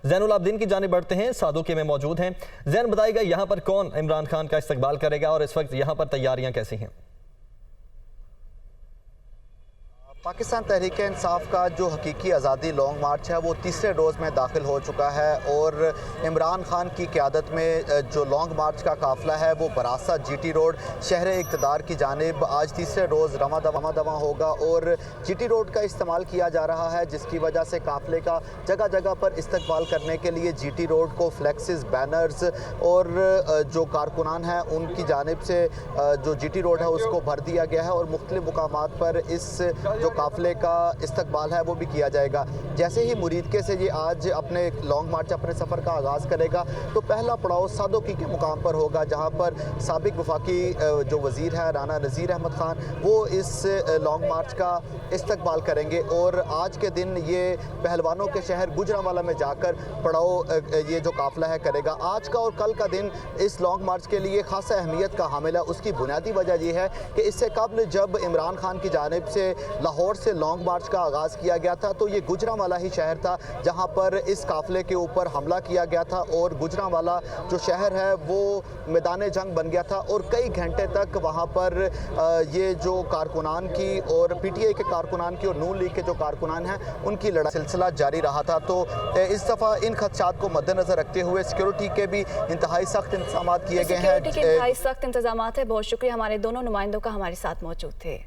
زین العابدین کی جانب بڑھتے ہیں، صادقی میں موجود ہیں۔ زین بتائے گا یہاں پر کون عمران خان کا استقبال کرے گا اور اس وقت یہاں پر تیاریاں کیسی ہیں؟ پاکستان تحریک انصاف کا جو حقیقی آزادی لانگ مارچ ہے وہ تیسرے روز میں داخل ہو چکا ہے، اور عمران خان کی قیادت میں جو لانگ مارچ کا قافلہ ہے وہ براسہ جی ٹی روڈ شہر اقتدار کی جانب آج تیسرے روز رواں دواں ہوگا، اور جی ٹی روڈ کا استعمال کیا جا رہا ہے، جس کی وجہ سے قافلے کا جگہ جگہ پر استقبال کرنے کے لیے جی ٹی روڈ کو فلیکسز، بینرز اور جو کارکنان ہیں ان کی جانب سے جو جی ٹی روڈ ہے اس کو بھر دیا گیا ہے، اور مختلف مقامات پر اس جو قافلے کا استقبال ہے وہ بھی کیا جائے گا۔ جیسے ہی مریدکے سے یہ آج اپنے لانگ مارچ اپنے سفر کا آغاز کرے گا تو پہلا پڑاؤ صادقی کے مقام پر ہوگا، جہاں پر سابق وفاقی جو وزیر ہے رانا نذیر احمد خان وہ اس لانگ مارچ کا استقبال کریں گے، اور آج کے دن یہ پہلوانوں کے شہر گوجرانوالہ میں جا کر پڑاؤ یہ جو قافلہ ہے کرے گا۔ آج کا اور کل کا دن اس لانگ مارچ کے لیے خاصا اہمیت کا حامل ہے۔ اس کی بنیادی وجہ یہ ہے کہ اس سے قبل جب عمران خان کی جانب سے لاہور سے لانگ مارچ کا آغاز کیا گیا تھا تو یہ گوجرانوالہ ہی شہر تھا جہاں پر اس قافلے کے اوپر حملہ کیا گیا تھا، اور گوجرانوالہ جو شہر ہے وہ میدان جنگ بن گیا تھا، اور کئی گھنٹے تک وہاں پر یہ جو کارکنان کی اور پی ٹی آئی کے کارکنان کی اور نون لیگ کے جو کارکنان ہیں ان کی لڑائی سلسلہ جاری رہا تھا۔ تو اس دفعہ ان خدشات کو مد نظر رکھتے ہوئے سیکیورٹی کے بھی انتہائی سخت انتظامات کیے گئے ہیں۔ سیکیورٹی کے انتہائی سخت انتظامات ہیں۔ بہت شکریہ، ہمارے دونوں نمائندوں کا ہمارے ساتھ موجود تھے۔